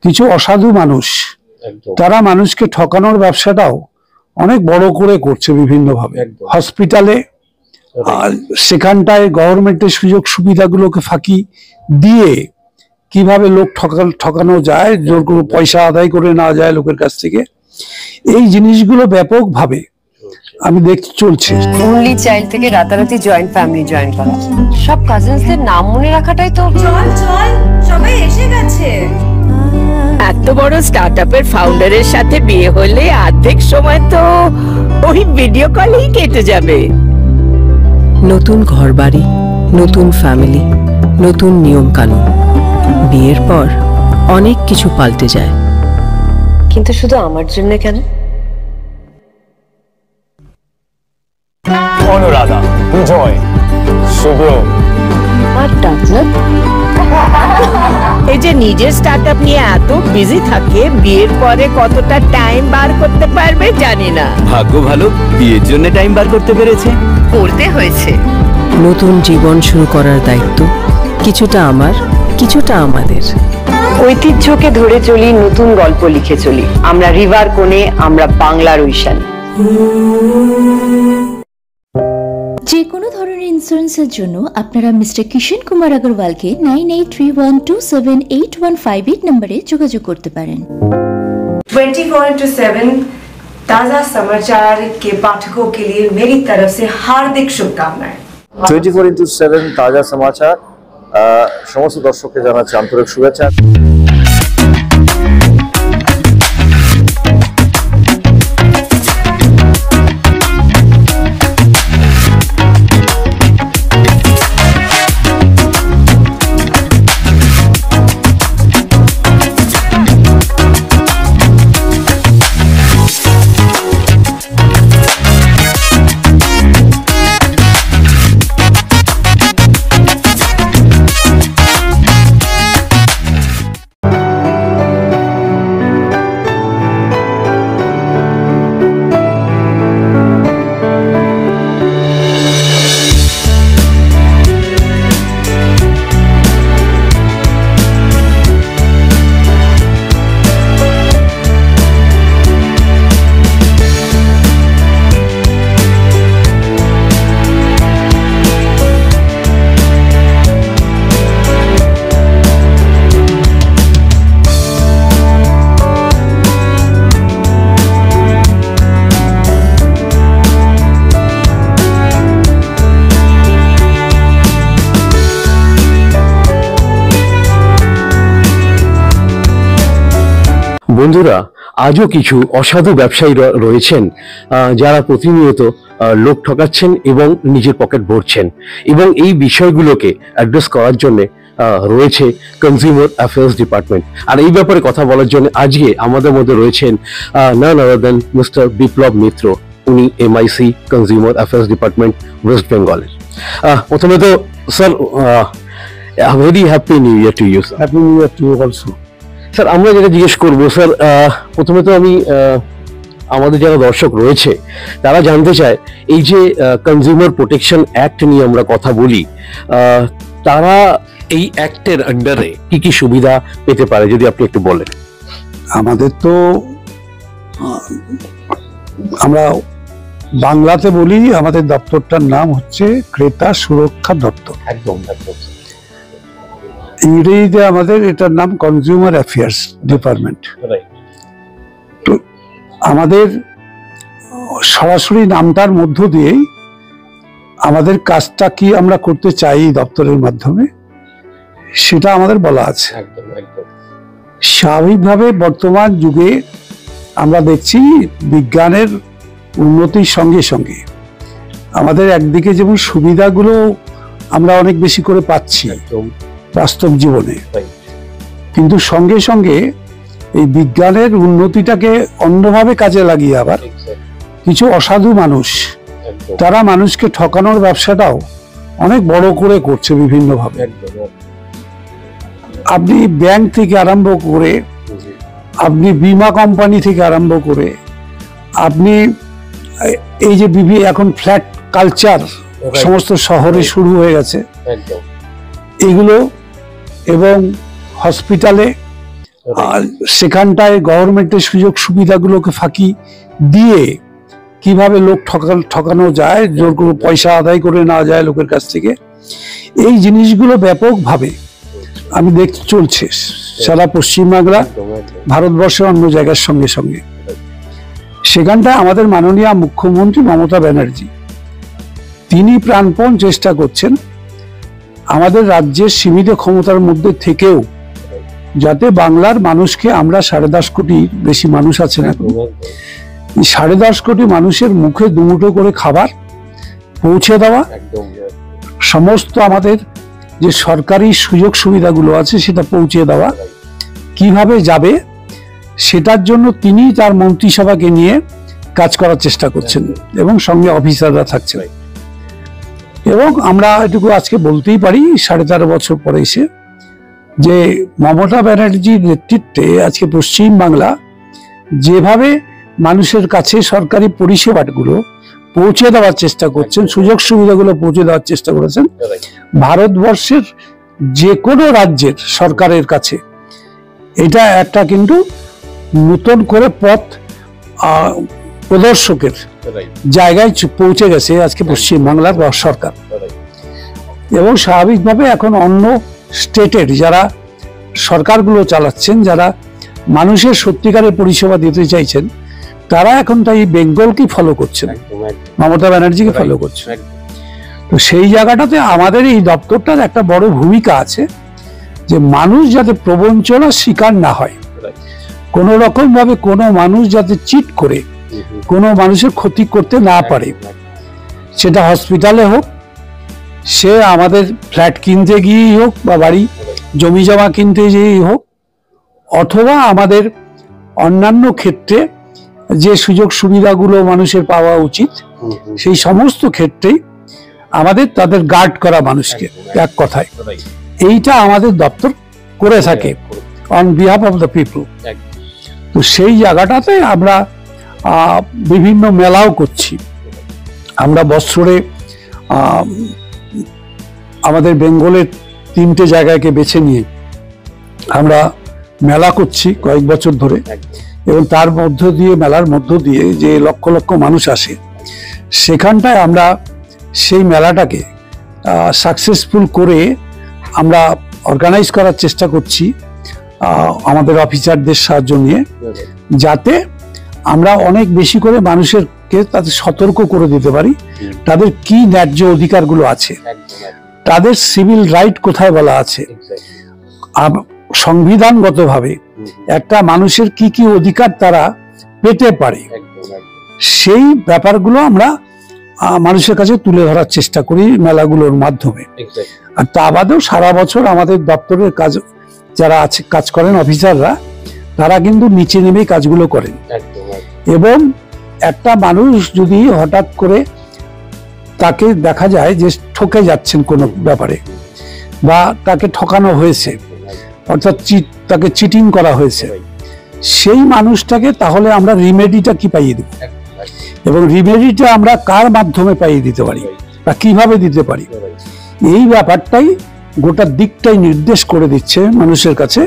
কিছু অসাধু মানুষ তারা মানুষকে ঠকানোর ব্যবসাটাও অনেক বড় করে করছে বিভিন্নভাবে। হসপিটালে সেখানটায় গভর্নমেন্টের সুযোগ সুবিধাগুলোকে ফাঁকি দিয়ে কিভাবে লোক ঠকানো যায়, জোর করে পয়সা আদায় করে নেওয়া যায় লোকের কাছ থেকে, এই জিনিসগুলো ব্যাপকভাবে আমি দেখতে চলছে। অনলি চাইল্ড থেকে রাতারাতি জয়েন্ট ফ্যামিলি জয়েন করা, সব কাজিনসদের নাম মনে রাখাটাই তো। চল চল সবাই এসে গেছে। এত বড় স্টার্টআপের ফাউন্ডারের সাথে বিয়ে হলে অর্ধেক সময় তো ওই ভিডিও কলেই কেটে যাবে। নতুন ঘরবাড়ি, নতুন ফ্যামিলি, নতুন নিয়ম কানুন, বিয়ের পর অনেক কিছু পাল্টে যায়। কিন্তু শুধু আমার জন্য কেন? অনুরাধা, বিজয়, শুভ্র আর ডাক্তার এই যে নিজের স্টার্টআপ নিয়ে এত বিজি থাকে, বিয়ের পরে কতটা টাইম বার করতে পারবে জানি না। ভাগ্য ভালো, বিয়ের জন্য টাইম বার করতে পেরেছে। করতে হয়েছে। নতুন জীবন শুরু করার দায়িত্ব কিছুটা আমার, কিছুটা আমাদের। ঐতিহ্যকে ধরে চলি, নতুন গল্প লিখে চলি। আমরা রিভার কোণে, আমরা বাংলার ঐশানী। যে কোনো ধরনের ইন্স্যুরেন্সের জন্য আপনারা মিস্টার কিষণ কুমার अग्रवाल-কে 9831278158 নম্বরে যোগাযোগ করতে পারেন। 24/7 ताजा समाचार के पाठकों के लिए मेरी तरफ से हार्दिक शुभकामनाएं। 24/7 ताजा समाचार समस्त दर्शक জানাচ্ছি আন্তরিক শুভেচ্ছা। বন্ধুরা, আজও কিছু অসাধু ব্যবসায়ী রয়েছেন যারা প্রতিনিয়ত লোক ঠকাচ্ছেন এবং নিজের পকেট ভরছেন, এবং এই বিষয়গুলোকে অ্যাড্রেস করার জন্য রয়েছে কনজিউমার অ্যাফেয়ার্স ডিপার্টমেন্ট। আর এই ব্যাপারে কথা বলার জন্য আজকে আমাদের মধ্যে রয়েছেন নান আদার দেন মিস্টার বিপ্লব মিত্র। উনি MIC consumer affairs department West বেঙ্গলের। প্রথমে তো sir, very happy new year to you. Happy new year to you also. Sir, আমরা যেটা জিজ্ঞেস করবো স্যার, প্রথমে তো আমি আমাদের যারা দর্শক রয়েছে তারা জানতে চায়, এই যে কনজিউমার প্রোটেকশন অ্যাক্ট নিয়ে আমরা কথা বলি, তারা এই অ্যাক্টের আন্ডারে কি কি সুবিধা পেতে পারে যদি আপনি একটু বলেন। আমাদের তো আমরা বাংলাতে বলি, আমাদের দপ্তরটার নাম হচ্ছে ক্রেতা সুরক্ষা দপ্তর। একদম। ইংরেজিতে আমাদের এটার নাম কনজিউমার অ্যাফেয়ার্স ডিপার্টমেন্ট। তো আমাদের সরাসরি নামটার মধ্য দিয়েই আমাদের কাজটা কি আমরা করতে চাই দপ্তরের মাধ্যমে সেটা আমাদের বলা আছে। স্বাভাবিকভাবে বর্তমান যুগে আমরা দেখছি বিজ্ঞানের উন্নতির সঙ্গে সঙ্গে আমাদের একদিকে যেমন সুবিধাগুলো আমরা অনেক বেশি করে পাচ্ছি বাস্তব জীবনে, কিন্তু সঙ্গে সঙ্গে এই বিজ্ঞানের উন্নতিটাকে অন্যভাবে কাজে লাগিয়ে আবার কিছু অসাধু মানুষ তারা মানুষকে ঠকানোর ব্যবসাটাও অনেক বড় করে করছে বিভিন্নভাবে। আপনি ব্যাংক থেকে আরম্ভ করে, আপনি বীমা কোম্পানি থেকে আরম্ভ করে, আপনি এই যে এখন ফ্ল্যাট কালচার সমস্ত শহরে শুরু হয়ে গেছে এগুলো, এবং হসপিটালে আর সেখানটায় গভর্নমেন্টের সুযোগ সুবিধাগুলোকে ফাঁকি দিয়ে কিভাবে লোক ঠকানো যায়, জোর করে পয়সা আদায় করে নেওয়া যায় লোকের কাছ থেকে, এই জিনিসগুলো ব্যাপকভাবে আমি দেখতে চলছে সারা পশ্চিমবাংলা, ভারতবর্ষের অন্য জায়গার সঙ্গে সঙ্গে। সেখানটায় আমাদের মাননীয় মুখ্যমন্ত্রী মমতা ব্যানার্জি তিনি প্রাণপণ চেষ্টা করছেন আমাদের রাজ্যের সীমিত ক্ষমতার মধ্যে থেকেও যাতে বাংলার মানুষকে, আমরা 10.5 কোটির বেশি মানুষ আছেন এখন, 10.5 কোটি মানুষের মুখে দুমুঠো করে খাবার পৌঁছে দেওয়া, সমস্ত আমাদের যে সরকারি সুযোগ সুবিধাগুলো আছে সেটা পৌঁছে দেওয়া কিভাবে যাবে সেটার জন্য তিনি তার মন্ত্রিসভাকে নিয়ে কাজ করার চেষ্টা করছেন এবং সঙ্গে অফিসাররা থাকছেন। এবং আমরা এটুকু আজকে বলতেই পারি 13.5 বছর পরে এসে যে মমতা ব্যানার্জির নেতৃত্বে আজকে পশ্চিম বাংলা যেভাবে মানুষের কাছে সরকারি পরিষেবাগুলো পৌঁছে দেওয়ার চেষ্টা করছেন, সুযোগ সুবিধাগুলো পৌঁছে দেওয়ার চেষ্টা করেছেন, ভারতবর্ষের যে কোনো রাজ্যের সরকারের কাছে এটা একটা কিন্তু নতুন করে পথ প্রদর্শকের জায়গায় পৌঁছে গেছে আজকে পশ্চিম বাংলার সরকার। এবং স্বাভাবিকভাবে এখন অন্য স্টেটের যারা সরকারগুলো চালাচ্ছেন, যারা মানুষের সত্যিকারের পরিষেবা দিতে চাইছেন, তারা এখন তাই বেঙ্গলকে ফলো করছেন, মমতা ব্যানার্জিকে ফলো করছেন। তো সেই জায়গাটাতে আমাদের এই দপ্তরটার একটা বড় ভূমিকা আছে যে মানুষ যাতে প্রবঞ্চনার শিকার না হয়, কোনো রকম ভাবে কোনো মানুষ যাতে চিট করে কোনো মানুষের ক্ষতি করতে না পারে, সেটা হসপিটালে হোক, সে আমাদের ফ্ল্যাট কিনতে গিয়েই হোক বা বাড়ি জমি জমা কিনতে গিয়েই হোক, অথবা আমাদের অন্যান্য ক্ষেত্রে যে সুযোগ সুবিধাগুলো মানুষের পাওয়া উচিত সেই সমস্ত ক্ষেত্রেই আমাদের তাদের গার্ড করা মানুষকে, এক কথায় এইটা আমাদের দপ্তর করে থাকে on behalf of the people. তো সেই জায়গাটাতে আমরা বিভিন্ন মেলাও করছি। আমরা বছরে আমাদের বেঙ্গলের 3টে জায়গাকে বেছে নিয়ে আমরা মেলা করছি কয়েক বছর ধরে, এবং তার মধ্য দিয়ে, মেলার মধ্য দিয়ে যে লক্ষ লক্ষ মানুষ আসে, সেখানটায় আমরা সেই মেলাটাকে সাকসেসফুল করে আমরা অর্গানাইজ করার চেষ্টা করছি আমাদের অফিসারদের সাহায্য নিয়ে, যাতে আমরা অনেক বেশি করে মানুষেরকে তাদের সতর্ক করে দিতে পারি তাদের কি ন্যায্য অধিকারগুলো আছে, তাদের সিভিল রাইট কোথায় বলা আছে, সংবিধানগতভাবে একটা মানুষের কি কি অধিকার তারা পেতে পারে, সেই ব্যাপারগুলো আমরা মানুষের কাছে তুলে ধরার চেষ্টা করি মেলাগুলোর মাধ্যমে। আর তা বাদেও সারা বছর আমাদের দপ্তরের কাজ যারা আছে, কাজ করেন অফিসাররা, তারা কিন্তু নিচে নেমেই কাজগুলো করেন। এবং একটা মানুষ যদি হঠাৎ করে তাকে দেখা যায় যে ঠকে যাচ্ছেন কোনো ব্যাপারে, বা তাকে ঠকানো হয়েছে, অর্থাৎ তাকে চিটিং করা হয়েছে, সেই মানুষটাকে তাহলে আমরা রিমেডিটা কি পাইয়ে দেব, এবং রিমেডিটা আমরা কার মাধ্যমে পাইয়ে দিতে পারি বা কিভাবে দিতে পারি, এই ব্যাপারটাই গোটা দিকটাই নির্দেশ করে দিচ্ছে মানুষের কাছে।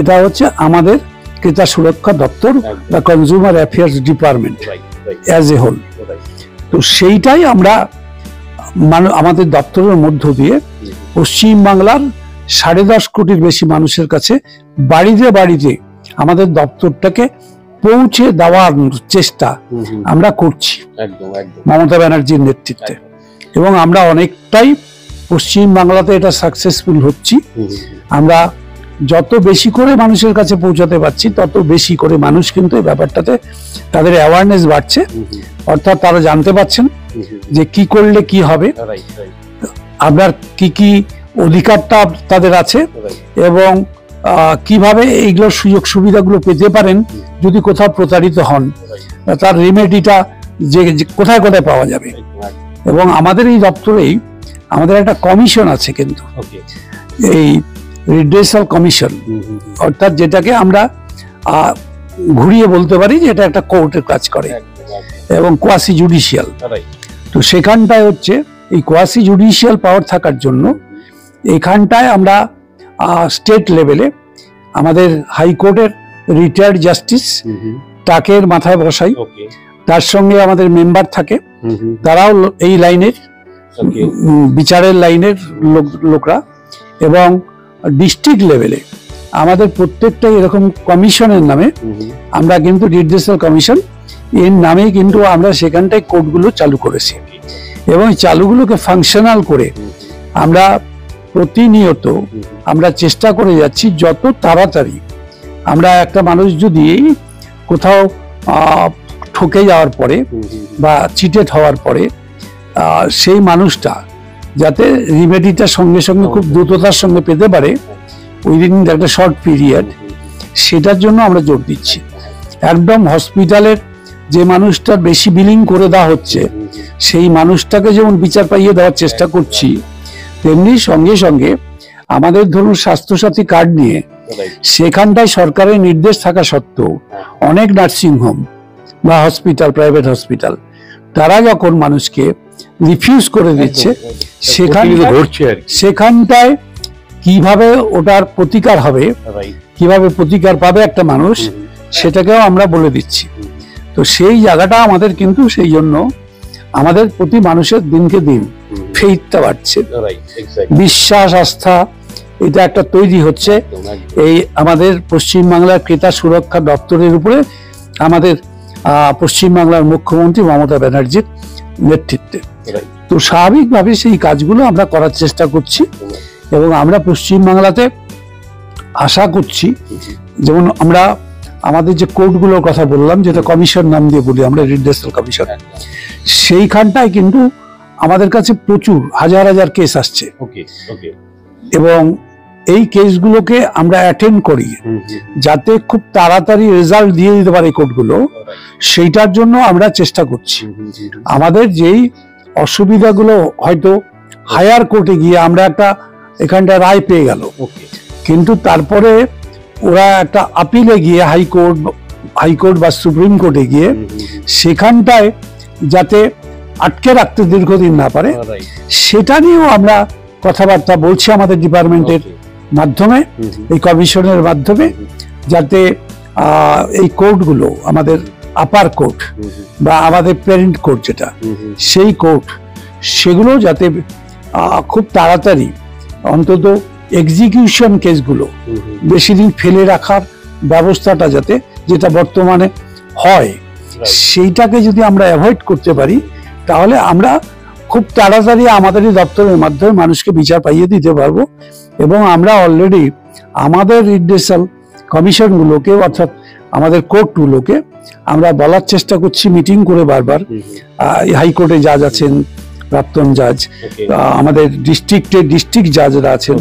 এটা হচ্ছে আমাদের ক্রেতা সুরক্ষা দপ্তর বা consumer affairs department as a whole. তো সেইটাই আমরা আমাদের দপ্তরের মধ্য দিয়ে পশ্চিম বাংলার 10.5 কোটির বেশি মানুষের কাছে বাড়িতে বাড়িতে আমাদের দপ্তরটাকে পৌঁছে দেওয়ার চেষ্টা আমরা করছি মমতা ব্যানার্জির নেতৃত্বে, এবং আমরা অনেকটাই পশ্চিম বাংলাতে এটা সাকসেসফুল হচ্ছি। আমরা যত বেশি করে মানুষের কাছে পৌঁছাতে পারছি, তত বেশি করে মানুষ কিন্তু এই ব্যাপারটাতে তাদের অ্যাওয়ারনেস বাড়ছে, অর্থাৎ তারা জানতে পারছেন যে কি করলে কি হবে, আপনার কি কি অধিকারটা তাদের আছে, এবং কিভাবে এইগুলোর সুযোগ সুবিধাগুলো পেতে পারেন যদি কোথাও প্রতারিত হন, তার রেমেডিটা যে কোথায় কোথায় পাওয়া যাবে। এবং আমাদের এই দপ্তরেই আমাদের একটা কমিশন আছে, কিন্তু এই রিড্রেসাল কমিশন, অর্থাৎ যেটাকে আমরা ঘুরিয়ে বলতে পারি যে এটা একটা কোর্টের কাজ করে এবং কোয়াসি জুডিশিয়াল। তো সেখানটায় হচ্ছে এই কোয়াসি জুডিশিয়াল পাওয়ার থাকার জন্য এখানটায় আমরা স্টেট লেভেলে আমাদের হাইকোর্টের রিটায়ার্ড জাস্টিস তাকের মাথায় বসাই, তার সঙ্গে আমাদের মেম্বার থাকে, তারাও এই লাইনের বিচারের লাইনের লোকরা, এবং ডিস্ট্রিক্ট লেভেলে আমাদের প্রত্যেকটা এরকম কমিশনের নামে আমরা কিন্তু রিড্রেসাল কমিশন এর নামে কিন্তু আমরা সেখানটায় কোর্টগুলো চালু করেছি, এবং চালুগুলোকে ফাংশনাল করে আমরা প্রতিনিয়ত আমরা চেষ্টা করে যাচ্ছি যত তাড়াতাড়ি আমরা একটা মানুষ যদি কোথাও ঠকে যাওয়ার পরে বা চিটেড হওয়ার পরে সেই মানুষটা যাতে রিমেডিটা সঙ্গে সঙ্গে খুব দ্রুততার সঙ্গে পেতে পারে উইদিন একটা শর্ট পিরিয়ড, সেটার জন্য আমরা জোর দিচ্ছি। একদম হসপিটালের যে মানুষটার বেশি বিলিং করে দেওয়া হচ্ছে সেই মানুষটাকে যেমন বিচার পাইয়ে দেওয়ার চেষ্টা করছি, তেমনি সঙ্গে সঙ্গে আমাদের ধরুন স্বাস্থ্যসাথী কার্ড নিয়ে সেখানটায় সরকারের নির্দেশ থাকা সত্ত্বেও অনেক নার্সিং হোম বা হসপিটাল, প্রাইভেট হসপিটাল, তারা যখন মানুষকে রিফিউজ করে দিচ্ছে সেখানটায় কিভাবে ওটার প্রতিকার হবে, কিভাবে প্রতিকার পাবে একটা মানুষ, সেটাকেও আমরা বলে দিচ্ছি। তো সেই জায়গাটা আমাদের কিন্তু সেই জন্য আমাদের প্রতি মানুষের দিনকে দিন ফেইথটা বাড়ছে, বিশ্বাস আস্থা এটা একটা তৈরি হচ্ছে এই আমাদের পশ্চিমবাংলার ক্রেতা সুরক্ষা দপ্তরের উপরে আমাদের পশ্চিমবাংলার মুখ্যমন্ত্রী মমতা ব্যানার্জির নেতৃত্বে। তো স্বাভাবিকভাবে সেই কাজগুলো আমরা করার চেষ্টা করছি, এবং আমরা পশ্চিমবাংলাতে আশা করছি, যেমন আমরা আমাদের যে কোর্টগুলোর কথা বললাম, যেটা কমিশন নাম দিয়ে বলি আমরা, রিড্রেসাল কমিশন, সেইখানটায় কিন্তু আমাদের কাছে প্রচুর হাজার হাজার কেস আসছে, এবং এই কেসগুলোকে আমরা অ্যাটেন্ড করি যাতে খুব তাড়াতাড়ি রেজাল্ট দিয়ে দিতে পারে কোর্টগুলো, সেইটার জন্য আমরা চেষ্টা করছি। আমাদের যেই অসুবিধাগুলো হয়তো হায়ার কোর্টে গিয়ে আমরা একটা এখানটা রায় পেয়ে গেল, কিন্তু তারপরে ওরা একটা আপিলে গিয়ে হাইকোর্ট বা সুপ্রিম কোর্টে গিয়ে সেখানটায় যাতে আটকে রাখতে দীর্ঘদিন না পারে, সেটা নিয়েও আমরা কথাবার্তা বলছি আমাদের ডিপার্টমেন্টের মাধ্যমে, এই কমিশনের মাধ্যমে, যাতে এই কোর্টগুলো আমাদের আপার কোর্ট বা আমাদের প্যারেন্ট কোর্ট যেটা সেই কোর্ট, সেগুলো যাতে খুব তাড়াতাড়ি অন্তত এক্সিকিউশন কেসগুলো বেশি দিন ফেলে রাখার ব্যবস্থাটা যাতে যেটা বর্তমানে হয় সেইটাকে যদি আমরা অ্যাভয়েড করতে পারি, তাহলে আমরা খুব তাড়াতাড়ি আমাদের এই দপ্তরের মাধ্যমে মানুষকে বিচার পাইয়ে দিতে পারবো। এবং আমরা অলরেডি আমাদের রিড্রেসাল কমিশনগুলোকে অর্থাৎ আমাদের কোর্টগুলোকে আমরা বলার চেষ্টা করছি মিটিং করে বারবার, হাইকোর্টে জাজ আছেন, প্রাক্তন জাজ, আমাদের ডিস্ট্রিক্টের ডিস্ট্রিক্ট জাজরা আছেন,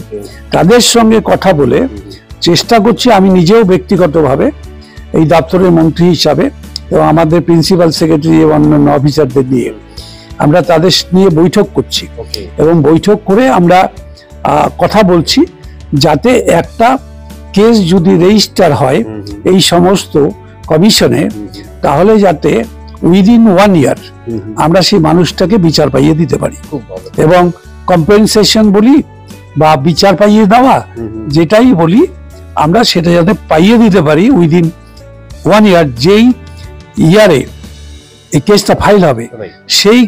তাদের সঙ্গে কথা বলে চেষ্টা করছি, আমি নিজেও ব্যক্তিগতভাবে এই দপ্তরের মন্ত্রী হিসাবে এবং আমাদের প্রিন্সিপাল সেক্রেটারি এবং অন্যান্য অফিসারদের নিয়ে আমরা তাদের নিয়ে বৈঠক করছি, এবং বৈঠক করে আমরা কথা বলছি যাতে একটা কেস যদি রেজিস্টার হয় এই সমস্ত কমিশনে, তাহলে যাতে উইদিন 1 ইয়ার আমরা সেই মানুষটাকে বিচার পাইয়ে দিতে পারি, এবং কম্পেনসেশন বলি বা বিচার পাইয়ে দেওয়া যেটাই বলি, আমরা সেটা যাতে পাইয়ে দিতে পারি উইদিন 1 ইয়ার, যেই ইয়ারে এই কেসটা ফাইল হবে সেই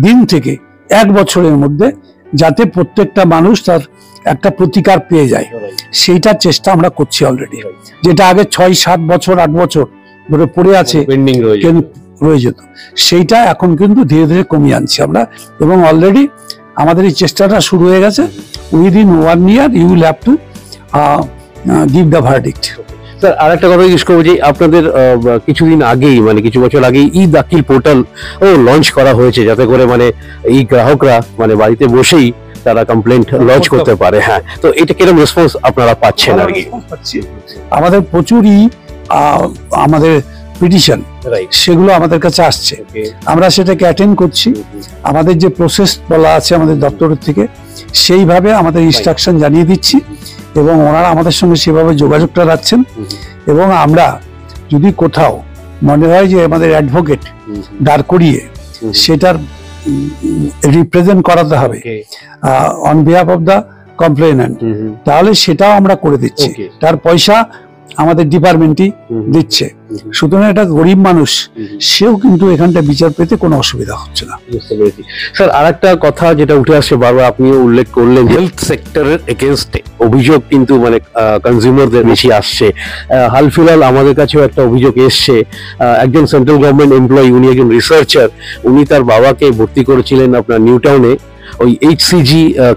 দিন থেকে 1 বছরের মধ্যে যাতে প্রত্যেকটা মানুষ তার একটা প্রতিকার পেয়ে যায়, সেইটার চেষ্টা আমরা করছি অলরেডি। যেটা আগে 6, 7 বছর 8 বছর ধরে পড়ে আছে রয়ে যেত, সেইটা এখন কিন্তু ধীরে ধীরে কমিয়ে আনছি আমরা, এবং অলরেডি আমাদের এই চেষ্টাটা শুরু হয়ে গেছে। Within 1 year you will have to give the verdict. Sir, আর একটা কথা জিজ্ঞেস করবো যে আপনাদের কিছুদিন আগেই, মানে কিছু বছর আগেই ই-দাখিল পোর্টাল লঞ্চ করা হয়েছে, যাতে করে মানে এই গ্রাহকরা মানে বাড়িতে বসেই তারা কমপ্লেন্ট লঞ্চ করতে পারে। হ্যাঁ, তো এটা কিরকম রেসপন্স আপনারা পাচ্ছেন? আর কি আমাদের প্রচুরই আমাদের পিটিশন সেগুলো আমাদের কাছে আসছে, আমরা সেটাকে অ্যাটেন্ড করছি। আমাদের যে প্রসেস বলা আছে আমাদের দপ্তরের থেকে, সেইভাবে আমাদের ইনস্ট্রাকশন জানিয়ে দিচ্ছি, এবং ওনারা আমাদের সঙ্গে সেভাবে যোগাযোগটা রাখছেন। এবং আমরা যদি কোথাও মনে হয় যে আমাদের অ্যাডভোকেট দাঁড় করিয়ে সেটার রিপ্রেজেন্ট করাতে হবে on behalf of the complainant, তাহলে সেটাও আমরা করে দিচ্ছি। Okay. তার পয়সা আমাদের ডিপার্টমেন্টই দিচ্ছে। সুতরাং একটা গরিব মানুষ সেও কিন্তু এখানটা বিচার পেতে কোনো অসুবিধা হচ্ছে না। বুঝতে পেরেছি স্যার। আর একটা কথা যেটা উঠে আসছে বারবার, আপনিও উল্লেখ করলেন, হেলথ সেক্টরের এগেনস্টে অভিযোগ কিন্তু মানে কনজিউমারদের বেশি আসছে। হাল ফিলহাল আমাদের কাছেও একটা অভিযোগ এসছে, একজন সেন্ট্রাল গভর্নমেন্ট এমপ্লয়ি, উনি একজন রিসার্চার, উনি তার বাবাকে ভর্তি করেছিলেন আপনার নিউ টাউনে ওই HCG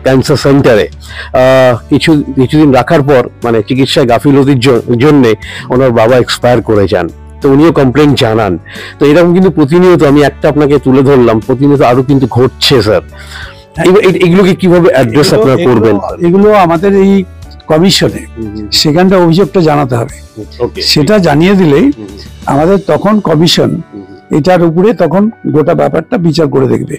ক্যান্সার সেন্টারে। কিছুদিন রাখার পর মানে চিকিৎসায় গাফিলতির জন্য ওনার বাবা এক্সপায়ার করে যান। তো উনিও কমপ্লেন জানান। তো এরকম কিন্তু প্রতিনিয়ত, আমি একটা আপনাকে তুলে ধরলাম, প্রতিনিয়ত আরো কিন্তু ঘটছে স্যার। এগুলোকে কিভাবে অ্যাড্রেস আপনারা করবেন? এগুলো আমাদের এই কমিশনে সেখানটা অভিযোগটা জানাতে হবে। সেটা জানিয়ে দিলেই আমাদের তখন কমিশন এটার উপরে তখন গোটা ব্যাপারটা বিচার করে দেখবে,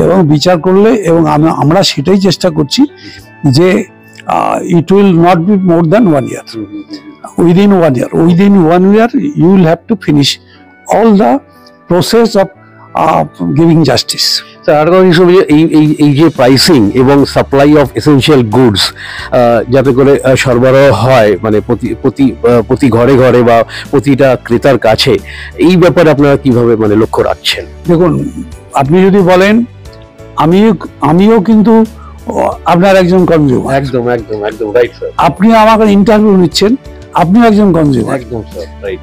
এবং বিচার করলে, এবং আমরা সেটাই চেষ্টা করছি যে it will not be more than 1 year. Within 1 year, you will have to finish all the process of giving justice. আর হিসেবে এই যে প্রাইসিং এবং সাপ্লাই অফ এসেনশিয়াল গুডস যাতে করে সরবরাহ হয় মানে প্রতি ঘরে ঘরে বা প্রতিটা ক্রেতার কাছে, এই ব্যাপারে আপনারা কিভাবে মানে লক্ষ্য রাখছেন? দেখুন, আপনি যদি বলেন, আমিও কিন্তু আপনার একজন কনজিউমার। একদম একদম একদম রাইট স্যার। আপনি আমাকে ইন্টারভিউ নিচ্ছেন, আপনিও একজন কনজিউমার। একদম স্যার, রাইট।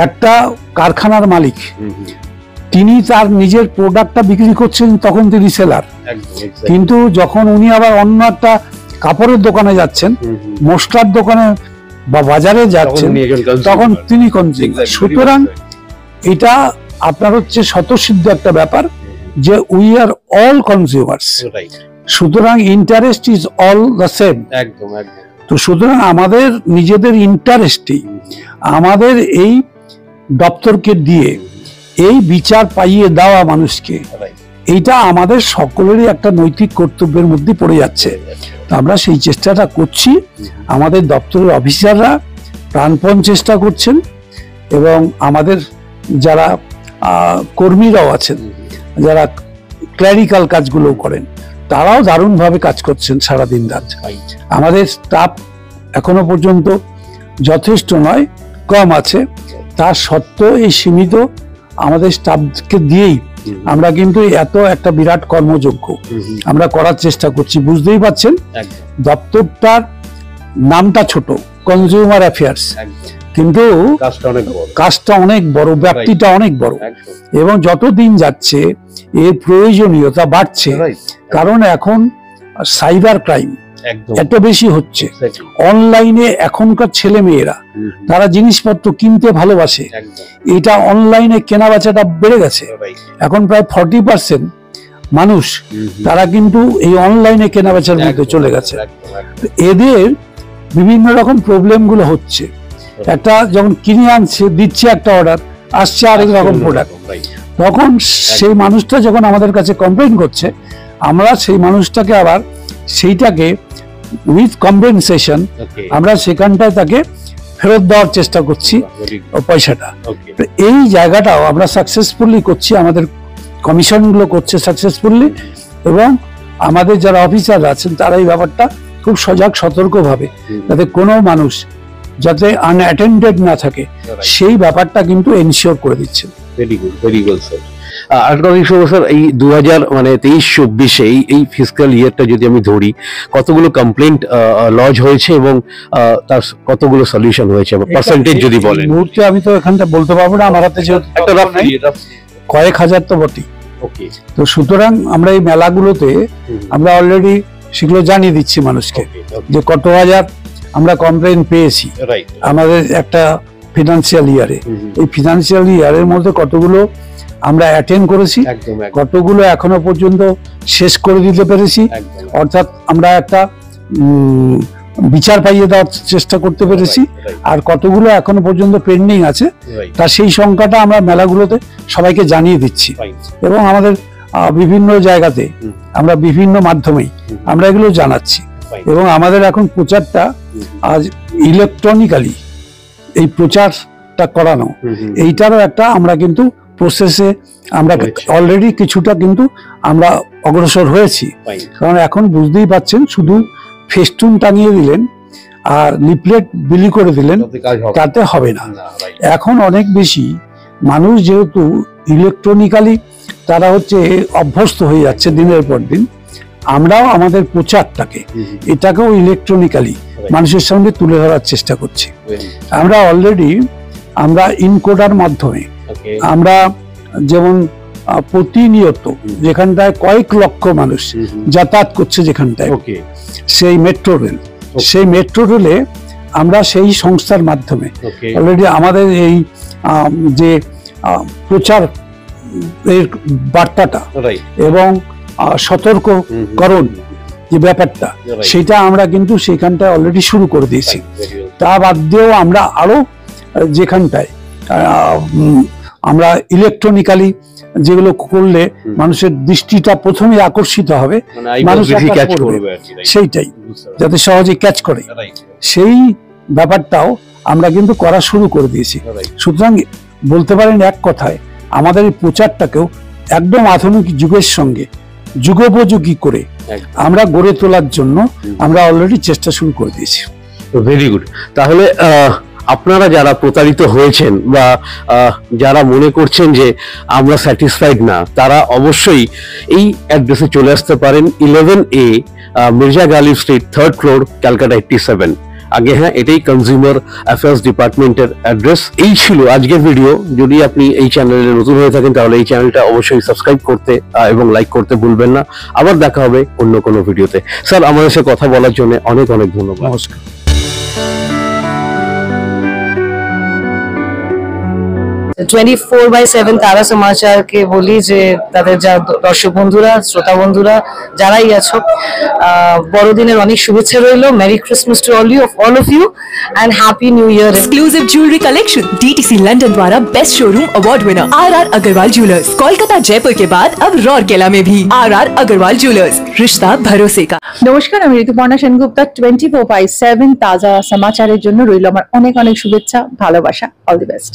একটা কারখানার মালিক, তিনি তার নিজের প্রোডাক্টটা বিক্রি করছেন, তখন তিনি সেলার। কিন্তু যখন উনি আবার অন্য একটা কাপড়ের দোকানে যাচ্ছেন, মশলার দোকানে বা বাজারে যাচ্ছেন, তখন তিনি কনজিউমার। সুতরাং এটা আপনার হচ্ছে স্বতঃসিদ্ধ একটা ব্যাপার যে উই আর অল কনজিউমার্স। সুতরাং interest is all the same. একদম একদম। তো সুতরাং আমাদের নিজেদের ইন্টারেস্টই আমাদের এই দপ্তরকে দিয়ে এই বিচার পাইয়ে দেওয়া মানুষকে, এইটা আমাদের সকলেরই একটা নৈতিক কর্তব্যের মধ্যে পড়ে যাচ্ছে। তো আমরা সেই চেষ্টাটা করছি, আমাদের দপ্তরের অফিসাররা প্রাণপণ চেষ্টা করছেন, এবং আমাদের যারা কর্মীরাও আছেন, যারা ক্ল্যারিক্যাল কাজগুলো করেন, তারাও দারুণভাবে কাজ করছেন সারাদিন রাত। আমাদের স্টাফ এখনো পর্যন্ত যথেষ্ট নয়, কম আছে। তার সত্ত্বেও এই সীমিত আমাদের স্টাফকে দিয়েই আমরা কিন্তু এত একটা বিরাট কর্মযজ্ঞ আমরা করার চেষ্টা করছি। বুঝতেই পারছেন, দপ্তরটার নামটা ছোট, কনজিউমার অ্যাফেয়ার্স, কিন্তু কাজটা অনেক বড়, ব্যাপ্তিটা অনেক বড়, এবং যত দিন যাচ্ছে এর প্রয়োজনীয়তা বাড়ছে। কারণ এখন সাইবার ক্রাইম এত বেশি হচ্ছে, অনলাইনে এখনকার ছেলে মেয়েরা তারা জিনিসপত্র কিনতে ভালোবাসে, এটা অনলাইনে কেনা বেচাটা বেড়ে গেছে। এখন প্রায় 40% মানুষ তারা কিন্তু এই অনলাইনে কেনা বেচার মধ্যে চলে গেছে। এদের বিভিন্ন রকম প্রবলেম গুলো হচ্ছে। একটা যখন কিনে আনছে, দিচ্ছে একটা অর্ডার, আসছে আরেক রকম প্রোডাক্ট, তখন সেই মানুষটা যখন আমাদের কাছে কমপ্লেন করছে, আমরা সেই মানুষটাকে আবার সেইটাকে উইথ কম্পেনসেশন আমরা সেখানটায় তাকে ফেরত দেওয়ার চেষ্টা করছি পয়সাটা। এই জায়গাটাও আমরা সাকসেসফুলি করছি, আমাদের কমিশনগুলো করছে সাকসেসফুলি, এবং আমাদের যারা অফিসাররা আছেন তারা এই ব্যাপারটা খুব সজাগ সতর্কভাবে, যাতে কোনো মানুষ যাতে আনঅ্যাটেন্ডেড না থাকে, সেই ব্যাপারটা কিন্তু এনশিওর করে দিচ্ছেন। Very good, very good sir. আরেকটা বিষয় স্যার, এই 2023-24 এই ফিসক্যাল ইয়ারটা যদি আমি ধরি, কতগুলো কমপ্লেন্ট লজ হয়েছে এবং তার কতগুলো সলিউশন হয়েছে, পার্সেন্টেজ যদি বলেন। মুহূর্তে আমি তো এখানটা বলতে পারবো না, আমার হাতে কয়েক হাজার তো বটেই। তো সুতরাং আমরা এই মেলাগুলোতে আমরা অলরেডি সেগুলো জানিয়ে দিচ্ছি মানুষকে যে কত হাজার আমরা কমপ্লেন পেয়েছি আমাদের একটা ফিনান্সিয়াল ইয়ারে। এই ফিনান্সিয়াল ইয়ারের মধ্যে কতগুলো আমরা অ্যাটেন্ড করেছি, কতগুলো এখনো পর্যন্ত শেষ করে দিতে পেরেছি, অর্থাৎ আমরা একটা বিচার পাইয়ে দেওয়ার চেষ্টা করতে পেরেছি, আর কতগুলো এখনো পর্যন্ত পেন্ডিং আছে, তা সেই সংখ্যাটা আমরা মেলাগুলোতে সবাইকে জানিয়ে দিচ্ছি। এবং আমাদের বিভিন্ন জায়গাতে আমরা বিভিন্ন মাধ্যমেই আমরা এগুলো জানাচ্ছি, এবং আমাদের এখন প্রচারটা আজ ইলেকট্রনিক্যালি এই প্রচারটা করানো, এইটারও একটা আমরা কিন্তু প্রসেসে আমরা অলরেডি কিছুটা কিন্তু আমরা অগ্রসর হয়েছি। কারণ এখন বুঝতেই পাচ্ছেন, শুধু ফেস্টুন টাঙিয়ে দিলেন আর লিফলেট বিলি করে দিলেন, তাতে হবে না। এখন অনেক বেশি মানুষ যেহেতু ইলেকট্রনিক্যালি তারা হচ্ছে অভ্যস্ত হয়ে যাচ্ছে দিনের পর দিন, আমরাও আমাদের প্রচারটাকে এটাকেও ইলেকট্রনিক্যালি মানুষের সামনে তুলে ধরার চেষ্টা করছি। আমরা অলরেডি আমরা ইনকোডার মাধ্যমে আমরা যেমন প্রতিনিয়ত যেখানটায় কয়েক লক্ষ মানুষ যাতায়াত করছে যেখানটায় সেই মেট্রো রেল, সেই মেট্রো রেলে আমরা সেই সংস্থার মাধ্যমে অলরেডি আমাদের এই যে প্রচার এর বার্তাটা এবং সতর্ককরণ যে ব্যাপারটা সেটা আমরা কিন্তু সেখানটায় অলরেডি শুরু করে দিয়েছি। তা বাদ দিয়েও আমরা আরো যেখানটায় আমরা ইলেকট্রনিক্যালি যেগুলো করলে মানুষের দৃষ্টিটা প্রথমে আকর্ষিত হবে, মানুষ সেইটাই যাতে সহজে ক্যাচ করে, সেই ব্যাপারটাও আমরা কিন্তু করা শুরু করে দিয়েছি। সুতরাং বলতে পারেন এক কথায় আমাদের এই প্রচারটাকেও একদম আধুনিক যুগের সঙ্গে যুগোপযোগী করে আমরা গড়ে তোলার জন্য আমরা অলরেডি চেষ্টা শুরু করে দিয়েছি। Very good. তাহলে আপনারা যারা প্রতারিত হয়েছেন বা যারা মনে করছেন যে আমরা স্যাটিসফাইড না, তারা অবশ্যই এই অ্যাড্রেসে চলে আসতে পারেন। 11A Mirza Ghalib street, 3rd floor, Calcutta 87। আগে হ্যাঁ, এটাই কনজিউমার অ্যাফেয়ার্স ডিপার্টমেন্টের অ্যাড্রেস। এই ছিল আজকের ভিডিও। যদি আপনি এই চ্যানেলে নতুন হয়ে থাকেন তাহলে এই চ্যানেলটা অবশ্যই সাবস্ক্রাইব করতে এবং লাইক করতে ভুলবেন না। আবার দেখা হবে অন্য কোনো ভিডিওতে। স্যার, আমাদের সাথে কথা বলার জন্য অনেক অনেক ধন্যবাদ। নমস্কার। 24/7 তারা সমাচারকে বলি যে তাদের যা দর্শক বন্ধুরা, শ্রোতা বন্ধুরা যারাই আছো, বড়দিনের অনেক শুভেচ্ছা রইলো। Merry Christmas to all of you and happy new year। Exclusive jewellery collection DTC London द्वारा best showroom award winner RR Agarwal jewellers, Kolkata Jaipur के बाद अब रौरकेला में भी RR अग्रवाल ज्वेलर्स, रिश्ता भरोसे का। নমস্কার, আমি ঋতুপর্ণা সেনগুপ্তা। 24/7 তাজা সমাচারের জন্য রইল আমার অনেক অনেক শুভেচ্ছা, ভালোবাসা। All the best.